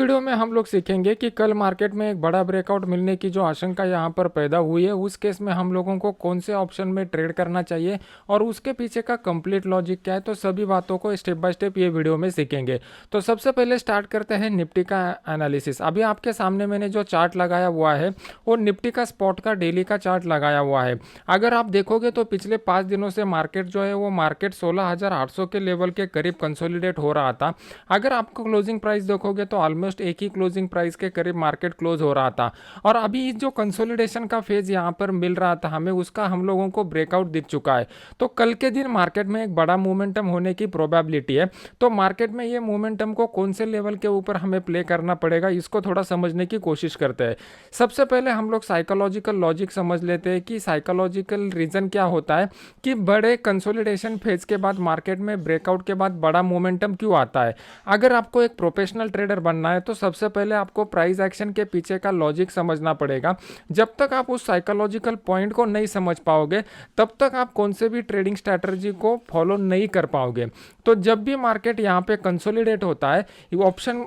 Video में हम लोग सीखेंगे कि कल मार्केट में एक बड़ा ब्रेकआउट मिलने की जो आशंका यहाँ पर पैदा हुई है, उस केस में हम लोगों को कौन से ऑप्शन में ट्रेड करना चाहिए और उसके पीछे का कंप्लीट लॉजिक क्या है। तो सभी बातों को स्टेप बाय स्टेप ये वीडियो में सीखेंगे। तो सबसे पहले स्टार्ट करते हैं निफ्टी का एनालिसिस। अभी आपके सामने मैंने जो चार्ट लगाया हुआ है वो निफ्टी का स्पॉट का डेली का चार्ट लगाया हुआ है। अगर आप देखोगे तो पिछले 5 दिनों से मार्केट जो है वो मार्केट 16,800 के लेवल के करीब कंसोलिडेट हो रहा था। अगर आपको क्लोजिंग प्राइस देखोगे तो ऑलमोस्ट एक ही क्लोजिंग प्राइस के करीब मार्केट क्लोज हो रहा था। और अभी जो कंसोलिडेशन का फेज यहाँ पर मिल रहा था हमें, उसका हम लोगों को ब्रेकआउट दिख चुका है। तो कल के दिन मार्केट में एक बड़ा मोमेंटम होने की प्रोबेबिलिटी है। तो मार्केट में ये मोमेंटम को कौन से लेवल के ऊपर हमें प्ले करना पड़ेगा, इसको थोड़ा समझने की कोशिश करते हैं। सबसे पहले हम लोग साइकोलॉजिकल लॉजिक समझ लेते हैं कि साइकोलॉजिकल रीजन क्या होता है कि बड़े कंसोलिडेशन फेज के बाद मार्केट में ब्रेकआउट के बाद बड़ा मोमेंटम क्यों आता है। अगर आपको एक प्रोफेशनल ट्रेडर बनना है तो सबसे पहले आपको प्राइस एक्शन के पीछे का लॉजिक समझना पड़ेगा। जब तक आप उस साइकोलॉजिकल पॉइंट को नहीं समझ पाओगे तब तक आप कौन से भी ट्रेडिंग स्ट्रैटेजी को फॉलो नहीं कर पाओगे। तो जब भी मार्केट यहाँ पे कंसोलिडेट होता है, ऑप्शन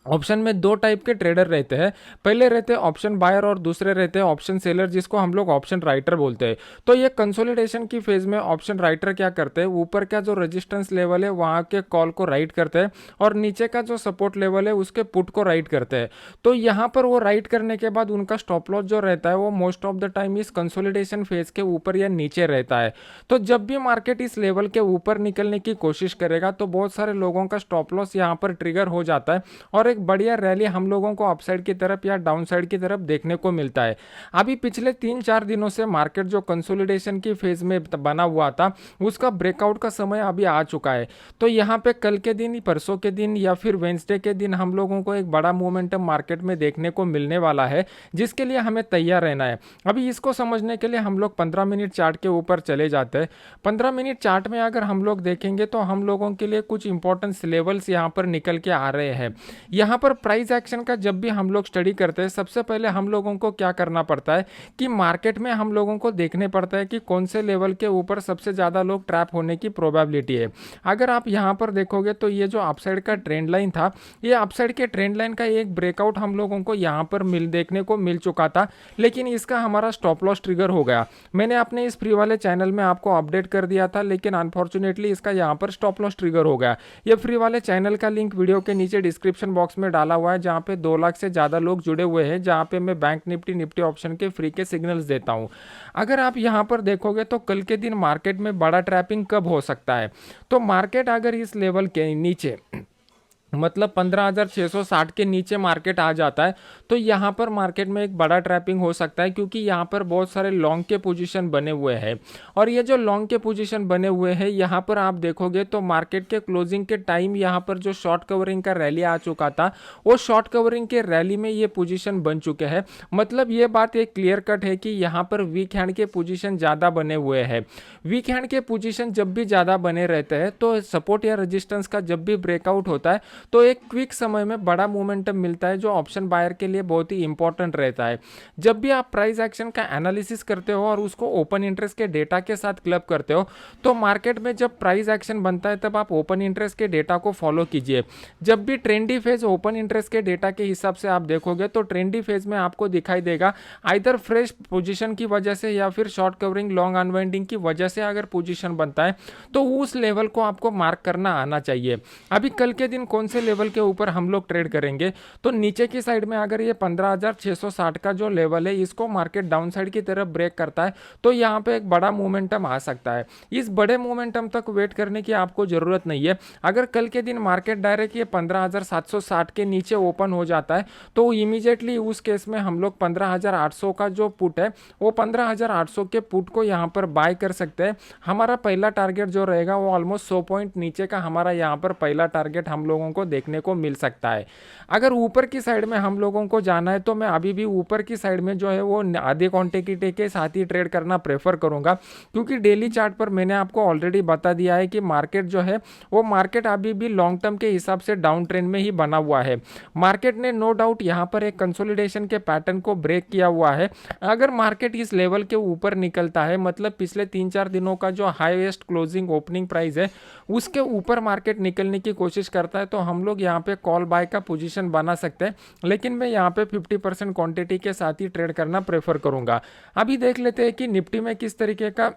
ऑप्शन में दो टाइप के ट्रेडर रहते हैं। पहले रहते हैं ऑप्शन बायर और दूसरे रहते हैं ऑप्शन सेलर, जिसको हम लोग ऑप्शन राइटर बोलते हैं। तो ये कंसोलिडेशन की फेज में ऑप्शन राइटर क्या करते हैं, ऊपर का जो रेजिस्टेंस लेवल है वहाँ के कॉल को राइट करते हैं और नीचे का जो सपोर्ट लेवल है उसके पुट को राइट करते हैं। तो यहाँ पर वो राइट करने के बाद उनका स्टॉप लॉस जो रहता है वो मोस्ट ऑफ द टाइम इस कंसोलिडेशन फेज के ऊपर या नीचे रहता है। तो जब भी मार्केट इस लेवल के ऊपर निकलने की कोशिश करेगा तो बहुत सारे लोगों का स्टॉप लॉस यहाँ पर ट्रिगर हो जाता है और एक बढ़िया रैली हम लोगों को अपसाइड की तरफ या डाउन साइड की तरफ देखने को मिलता है। अभी पिछले 3-4 दिनों से मार्केट जो कंसोलिडेशन की फेज में बना हुआ था उसका ब्रेकआउट का समय अभी आ चुका है। तो यहाँ पे कल के दिन, परसों के दिन या फिर वेंसडे के दिन हम लोगों को एक बड़ा मोमेंटम मार्केट में देखने को मिलने वाला है, जिसके लिए हमें तैयार रहना है। अभी इसको समझने के लिए हम लोग 15 मिनट चार्ट के ऊपर चले जाते हैं। 15 मिनट चार्ट में अगर हम लोग देखेंगे तो हम लोगों के लिए कुछ इंपॉर्टेंस लेवल्स यहाँ पर निकल के आ रहे हैं। यहाँ पर प्राइस एक्शन का जब भी हम लोग स्टडी करते हैं सबसे पहले हम लोगों को क्या करना पड़ता है कि मार्केट में हम लोगों को देखने पड़ता है कि कौन से लेवल के ऊपर सबसे ज़्यादा लोग ट्रैप होने की प्रोबेबिलिटी है। अगर आप यहाँ पर देखोगे तो ये जो अपसाइड का ट्रेंड लाइन था, ये अपसाइड के ट्रेंड लाइन का एक ब्रेकआउट हम लोगों को यहाँ पर देखने को मिल चुका था, लेकिन इसका हमारा स्टॉप लॉस ट्रिगर हो गया। मैंने अपने इस फ्री वाले चैनल में आपको अपडेट कर दिया था, लेकिन अनफॉर्चुनेटली इसका यहाँ पर स्टॉप लॉस ट्रिगर हो गया। ये फ्री वाले चैनल का लिंक वीडियो के नीचे डिस्क्रिप्शन बॉक्स में डाला हुआ है, जहाँ पे 2 लाख से ज़्यादा लोग जुड़े हुए हैं, जहाँ पे मैं बैंक निफ्टी ऑप्शन के फ्री के सिग्नल्स देता हूँ। अगर आप यहाँ पर देखोगे तो कल के दिन मार्केट में बड़ा ट्रैपिंग कब हो सकता है, तो मार्केट अगर इस लेवल के नीचे मतलब 15,660 के नीचे मार्केट आ जाता है तो यहाँ पर मार्केट में एक बड़ा ट्रैपिंग हो सकता है, क्योंकि यहाँ पर बहुत सारे लॉन्ग के पोजीशन बने हुए हैं। और ये जो लॉन्ग के पोजीशन बने हुए हैं यहाँ पर आप देखोगे तो मार्केट के क्लोजिंग के टाइम यहाँ पर जो शॉर्ट कवरिंग का रैली आ चुका था, वो शॉर्ट कवरिंग के रैली में ये पोजीशन बन चुके हैं। मतलब ये बात एक क्लियर कट है कि यहाँ पर वीक हैंड के पोजीशन ज़्यादा बने हुए हैं। वीक हैंड के पोजीशन जब भी ज़्यादा बने रहते हैं तो सपोर्ट या रेजिस्टेंस का जब भी ब्रेकआउट होता है तो एक क्विक समय में बड़ा मोमेंटम मिलता है, जो ऑप्शन बायर के लिए बहुत ही इंपॉर्टेंट रहता है। जब भी आप प्राइस एक्शन का एनालिसिस करते हो और उसको ओपन इंटरेस्ट के डेटा के साथ क्लब करते हो तो मार्केट में जब प्राइस एक्शन बनता है तब आप ओपन इंटरेस्ट के डेटा को फॉलो कीजिए। जब भी ट्रेंडी फेज ओपन इंटरेस्ट के डेटा के हिसाब से आप देखोगे तो ट्रेंडी फेज में आपको दिखाई देगा आइदर फ्रेश पोजीशन की वजह से या फिर शॉर्ट कवरिंग लॉन्ग अनवाइंडिंग की वजह से अगर पोजीशन बनता है तो उस लेवल को आपको मार्क करना आना चाहिए। अभी कल के दिन कौन से लेवल के ऊपर हम लोग ट्रेड करेंगे, तो नीचे की साइड में अगर ये 15,660 का जो लेवल है इसको मार्केट डाउन साइड की तरफ ब्रेक करता है तो यहाँ पे एक बड़ा मोमेंटम आ सकता है। इस बड़े मोमेंटम तक वेट करने की आपको जरूरत नहीं है। अगर कल के दिन मार्केट डायरेक्ट ये 15,760 के नीचे ओपन हो जाता है तो इमीडिएटली उस केस में हम लोग 15,800 का जो पुट है वो 15,800 के पुट को यहाँ पर बाय कर सकते हैं। हमारा पहला टारगेट जो रहेगा वो ऑलमोस्ट 100 पॉइंट नीचे का हमारा यहाँ पर पहला टारगेट हम लोगों को देखने को मिल सकता है। अगर ऊपर की साइड में हम लोगों को जाना है तो मैं अभी भी ऊपर की साइड में जो है वो आधे क्वांटिटी के साथ ही ट्रेड करना प्रेफर करूंगा, क्योंकि डेली चार्ट पर मैंने आपको ऑलरेडी बता दिया है कि मार्केट जो है वो मार्केट अभी भी लॉन्ग टर्म के हिसाब से डाउन ट्रेंड में ही बना हुआ है। मार्केट ने नो डाउट यहाँ पर एक कंसोलिडेशन के पैटर्न को ब्रेक किया हुआ है। अगर मार्केट इस लेवल के ऊपर निकलता है, मतलब पिछले 3-4 दिनों का जो हाईएस्ट क्लोजिंग ओपनिंग प्राइस है उसके ऊपर मार्केट निकलने की कोशिश करता है तो हम लोग यहाँ पे कॉल बाय का पोजीशन बना सकते हैं, लेकिन मैं यहाँ पे 50% क्वांटिटी के साथ ही ट्रेड करना प्रेफर करूंगा। अभी देख लेते हैं कि निफ्टी में किस तरीके का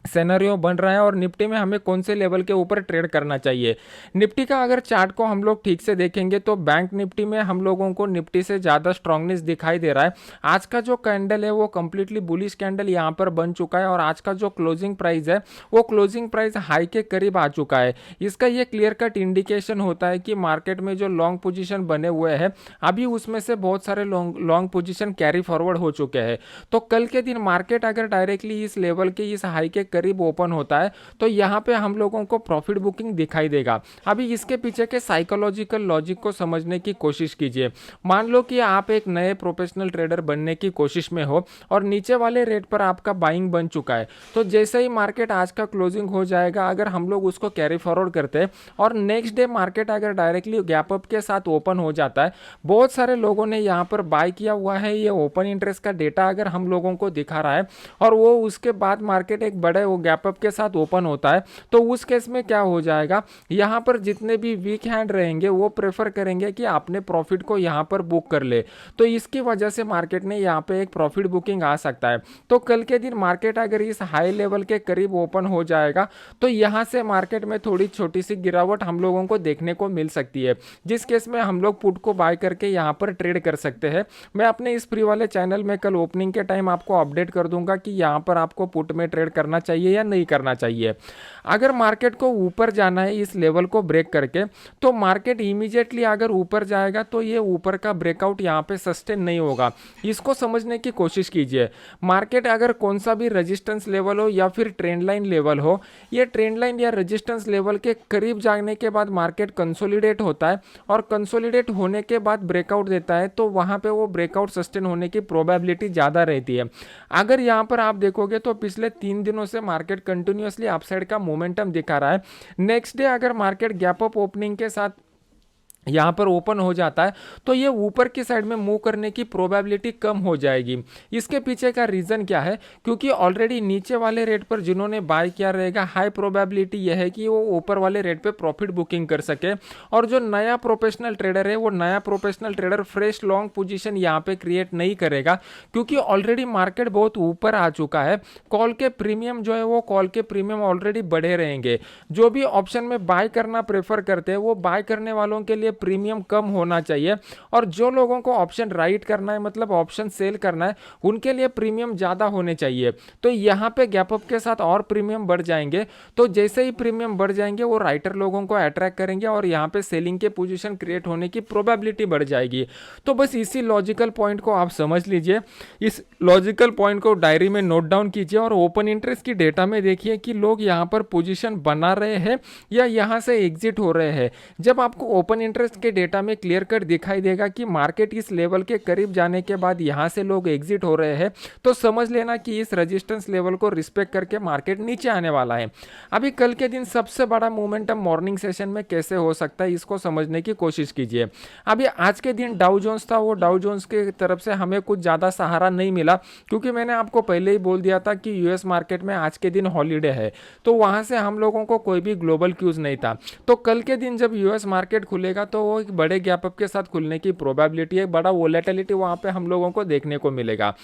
सिनेरियो बन रहा है और निफ्टी में हमें कौन से लेवल के ऊपर ट्रेड करना चाहिए। निफ्टी का अगर चार्ट को हम लोग ठीक से देखेंगे तो बैंक निफ्टी में हम लोगों को निफ्टी से ज़्यादा स्ट्रांगनेस दिखाई दे रहा है। आज का जो कैंडल है वो कंप्लीटली बुलिश कैंडल यहाँ पर बन चुका है और आज का जो क्लोजिंग प्राइस है वो क्लोजिंग प्राइस हाई के करीब आ चुका है। इसका ये क्लियर कट इंडिकेशन होता है कि मार्केट में जो लॉन्ग पोजिशन बने हुए हैं अभी उसमें से बहुत सारे लॉन्ग पोजिशन कैरी फॉरवर्ड हो चुके हैं। तो कल के दिन मार्केट अगर डायरेक्टली इस लेवल के इस हाई के करीब ओपन होता है तो यहाँ पे हम लोगों को प्रॉफिट बुकिंग दिखाई देगा। अभी इसके पीछे के साइकोलॉजिकल लॉजिक को समझने की कोशिश कीजिए। मान लो कि आप एक नए प्रोफेशनल ट्रेडर बनने की कोशिश में हो और नीचे वाले रेट पर आपका बाइंग बन चुका है, तो जैसे ही मार्केट आज का क्लोजिंग हो जाएगा अगर हम लोग उसको कैरी फॉरवर्ड करते हैं और नेक्स्ट डे मार्केट अगर डायरेक्टली गैप अप के साथ ओपन हो जाता है, बहुत सारे लोगों ने यहाँ पर बाय किया हुआ है, ये ओपन इंटरेस्ट का डेटा अगर हम लोगों को दिखा रहा है और वो उसके बाद मार्केट एक बड़े वो गैप अप के साथ ओपन होता है, तो उस केस में क्या हो जाएगा, यहाँ पर जितने भी वीक हैंड रहेंगे वो प्रेफर करेंगे कि आपने प्रॉफिट को यहाँ पर बुक कर ले। तो इसकी वजह से मार्केट ने यहाँ पे एक प्रॉफिट बुकिंग आ सकता है। तो कल के दिन मार्केट अगर इस हाई लेवल के करीब ओपन हो जाएगा तो यहाँ से मार्केट में थोड़ी छोटी सी गिरावट हम लोगों को देखने को मिल सकती है, जिस केस में हम लोग पुट को बाय करके यहाँ पर ट्रेड कर सकते हैं। मैं अपने इस फ्री वाले चैनल में कल ओपनिंग के टाइम आपको अपडेट कर दूंगा कि यहाँ पर आपको पुट में ट्रेड करना चाहिए या नहीं करना चाहिए। अगर मार्केट को ऊपर जाना है इस लेवल को ब्रेक करके, तो मार्केट इमीडिएटली अगर ऊपर जाएगा तो ये ऊपर का ब्रेकआउट यहाँ पे सस्टेन नहीं होगा। इसको समझने की कोशिश कीजिए। मार्केट अगर कौन सा भी रेजिस्टेंस लेवल हो या फिर ट्रेंड लाइन लेवल हो, ये ट्रेंड लाइन या रेजिस्टेंस लेवल के करीब जाने के बाद मार्केट कंसोलिडेट होता है और कंसोलिडेट होने के बाद ब्रेकआउट देता है, तो वहाँ पे वो ब्रेकआउट सस्टेन होने की प्रोबेबिलिटी ज़्यादा रहती है। अगर यहाँ पर आप देखोगे तो पिछले 3 दिनों से मार्केट कंटिन्यूअसली अपसाइड का मोमेंटम दिखा रहा है। नेक्स्ट डे अगर मार्केट गैप अप ओपनिंग के साथ यहाँ पर ओपन हो जाता है तो ये ऊपर की साइड में मूव करने की प्रोबेबिलिटी कम हो जाएगी। इसके पीछे का रीज़न क्या है, क्योंकि ऑलरेडी नीचे वाले रेट पर जिन्होंने बाय किया रहेगा हाई प्रोबेबिलिटी यह है कि वो ऊपर वाले रेट पे प्रॉफिट बुकिंग कर सके। और जो नया प्रोफेशनल ट्रेडर है वो नया professional trader fresh long position यहाँ पे क्रिएट नहीं करेगा, क्योंकि ऑलरेडी मार्केट बहुत ऊपर आ चुका है। कॉल के प्रीमियम जो है वो कॉल के प्रीमियम ऑलरेडी बढ़े रहेंगे। जो भी ऑप्शन में बाय करना प्रेफर करते हैं वो बाय करने वालों के लिए प्रीमियम कम होना चाहिए, और जो लोगों को ऑप्शन राइट करना है मतलब ऑप्शन सेल करना है उनके लिए प्रीमियम ज़्यादा होने चाहिए। तो यहाँ पे गैप अप के साथ और प्रीमियम बढ़ जाएंगे, तो जैसे ही प्रीमियम बढ़ जाएंगे वो राइटर लोगों को अट्रैक्ट करेंगे और यहाँ पे सेलिंग के पोजीशन क्रिएट होने की प्रोबेबिलिटी बढ़ जाएगी। तो बस इसी लॉजिकल पॉइंट को आप समझ लीजिए, इस लॉजिकल पॉइंट को डायरी में नोट डाउन कीजिए और ओपन इंटरेस्ट की डेटा में देखिए कि लोग यहाँ पर पोजीशन बना रहे हैं या यहाँ से एग्जिट हो रहे हैं। जब आपको ओपन इंटरेस्ट के डेटा में क्लियर कट दिखाई देगा कि मार्केट इस लेवल के करीब जाने के बाद यहां से लोग एग्जिट हो रहे हैं, तो समझ लेना कि इस रेजिस्टेंस लेवल को रिस्पेक्ट करके मार्केट नीचे आने वाला है। अभी कल के दिन सबसे बड़ा मोमेंटम मॉर्निंग सेशन में कैसे हो सकता है इसको समझने की कोशिश कीजिए। अभी आज के दिन डाउ जोन्स था, वो डाउ जोन्स की तरफ से हमें कुछ ज़्यादा सहारा नहीं मिला, क्योंकि मैंने आपको पहले ही बोल दिया था कि यूएस मार्केट में आज के दिन हॉलीडे है, तो वहां से हम लोगों को कोई भी ग्लोबल क्यूज नहीं था। तो कल के दिन जब यूएस मार्केट खुलेगा तो वो एक बड़े गैप अप के साथ खुलने की प्रोबेबिलिटी है, बड़ा वोलेटिलिटी वहां पे हम लोगों को देखने को मिलेगा।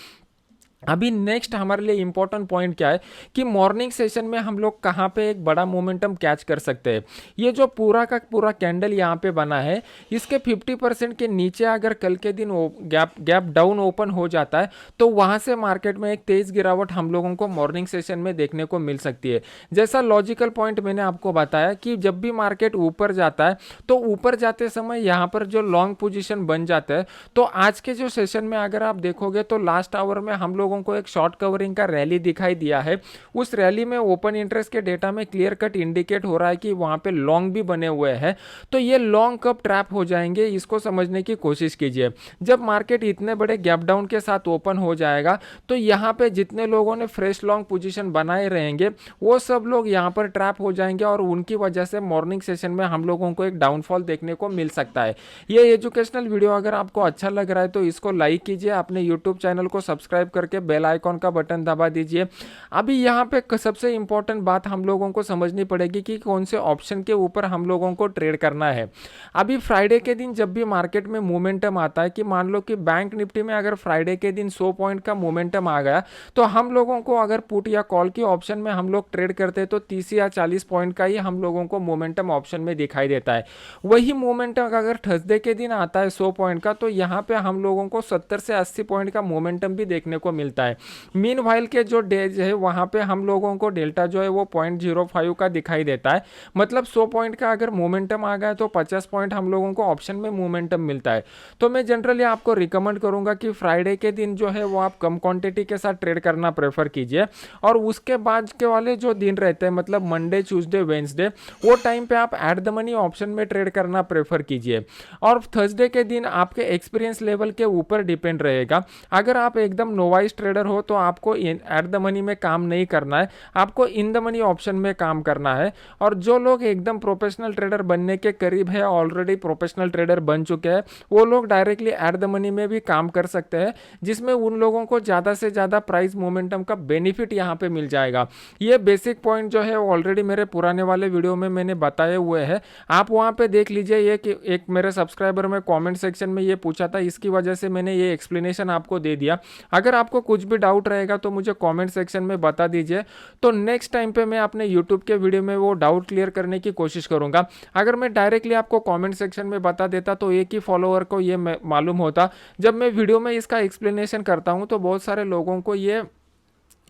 अभी नेक्स्ट हमारे लिए इंपॉर्टेंट पॉइंट क्या है कि मॉर्निंग सेशन में हम लोग कहाँ पे एक बड़ा मोमेंटम कैच कर सकते हैं। ये जो पूरा का पूरा कैंडल यहाँ पे बना है, इसके 50% के नीचे अगर कल के दिन गैप डाउन ओपन हो जाता है तो वहाँ से मार्केट में एक तेज गिरावट हम लोगों को मॉर्निंग सेशन में देखने को मिल सकती है। जैसा लॉजिकल पॉइंट मैंने आपको बताया कि जब भी मार्केट ऊपर जाता है तो ऊपर जाते समय यहाँ पर जो लॉन्ग पोजिशन बन जाता है, तो आज के जो सेशन में अगर आप देखोगे तो लास्ट आवर में हम लोगों को एक शॉर्ट कवरिंग का रैली दिखाई दिया है। उस रैली में ओपन इंटरेस्ट के डेटा में क्लियर कट इंडिकेट हो रहा है कि वहां पे लॉन्ग भी बने हुए हैं। तो ये लॉन्ग कब ट्रैप हो जाएंगे इसको समझने की कोशिश कीजिए। जब मार्केट इतने बड़े गैप डाउन के साथ ओपन हो जाएगा तो यहाँ पे जितने लोगों ने फ्रेश लॉन्ग पोजीशन बनाए रहेंगे वो सब लोग यहाँ पर ट्रैप हो जाएंगे और उनकी वजह से मॉर्निंग सेशन में हम लोगों को एक डाउनफॉल देखने को मिल सकता है। ये एजुकेशनल वीडियो अगर आपको अच्छा लग रहा है तो इसको लाइक कीजिए, अपने यूट्यूब चैनल को सब्सक्राइब करके करके बेल आइकॉन का बटन दबा दीजिए। अभी यहाँ पे सबसे इंपॉर्टेंट बात हम लोगों को समझनी पड़ेगी कि कौन से ऑप्शन के ऊपर हम लोगों को ट्रेड करना है। अभी फ्राइडे के दिन जब भी मार्केट में मोमेंटम आता है, कि मान लो कि बैंक निफ्टी में अगर फ्राइडे के दिन 100 पॉइंट का मोमेंटम आ गया, तो हम लोगों को अगर पुट या कॉल की ऑप्शन में हम लोग ट्रेड करते हैं तो 30 या 40 पॉइंट का ही हम लोगों को मोमेंटम ऑप्शन में दिखाई देता है। वही मोमेंटम अगर थर्सडे के दिन आता है 100 पॉइंट का, तो यहाँ पे हम लोगों को 70 से 80 पॉइंट का मोमेंटम भी देखने को मिलता है। मीन वाइल के जो डेज है वहाँ पे हम लोगों को डेल्टा जो है वो 0.05 का दिखाई देता है। मतलब 100 पॉइंट का अगर मोमेंटम आ गया तो 50 पॉइंट हम लोगों को ऑप्शन में मोमेंटम मिलता है। तो मैं जनरली आपको रिकमेंड करूंगा कि फ्राइडे के दिन जो है वो आप कम क्वांटिटी के साथ ट्रेड करना प्रेफर कीजिए, और उसके बाद के वाले जो दिन रहते हैं मतलब मंडे, ट्यूसडे, वेंसडे, वो टाइम पे आप एट द मनी ऑप्शन में ट्रेड करना प्रेफर कीजिए। और थर्सडे के दिन आपके एक्सपीरियंस लेवल के ऊपर डिपेंड रहेगा। अगर आप एकदम नोवाइस ट्रेडर हो तो आपको एट द मनी में काम नहीं करना है, आपको इन द मनी ऑप्शन में काम करना है। और जो लोग एकदम प्रोफेशनल ट्रेडर बनने के करीब है, ऑलरेडी प्रोफेशनल ट्रेडर बन चुके हैं, वो लोग डायरेक्टली एट द मनी में भी काम कर सकते हैं, जिसमें उन लोगों को ज़्यादा से ज़्यादा प्राइस मोमेंटम का बेनिफिट यहाँ पे मिल जाएगा। ये बेसिक पॉइंट जो है ऑलरेडी मेरे पुराने वाले वीडियो में मैंने बताए हुए हैं, आप वहाँ पे देख लीजिए। ये कि एक मेरे सब्सक्राइबर में कमेंट सेक्शन में ये पूछा था, इसकी वजह से मैंने ये एक्सप्लेनेशन आपको दे दिया। अगर आपको कुछ भी डाउट रहेगा तो मुझे कमेंट सेक्शन में बता दीजिए, तो नेक्स्ट टाइम पे मैं अपने यूट्यूब के वीडियो में वो डाउट क्लियर करने की कोशिश करूंगा। अगर मैं डायरेक्टली आपको कमेंट सेक्शन में बता देता तो एक ही फॉलोअर को ये मालूम होता। जब मैं वीडियो में इसका एक्सप्लेनेशन करता हूं तो बहुत सारे लोगों को ये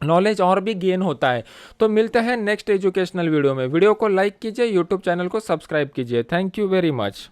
नॉलेज और भी गेन होता है। तो मिलते हैं नेक्स्ट एजुकेशनल वीडियो में। वीडियो को लाइक कीजिए, यूट्यूब चैनल को सब्सक्राइब कीजिए। Thank you very much.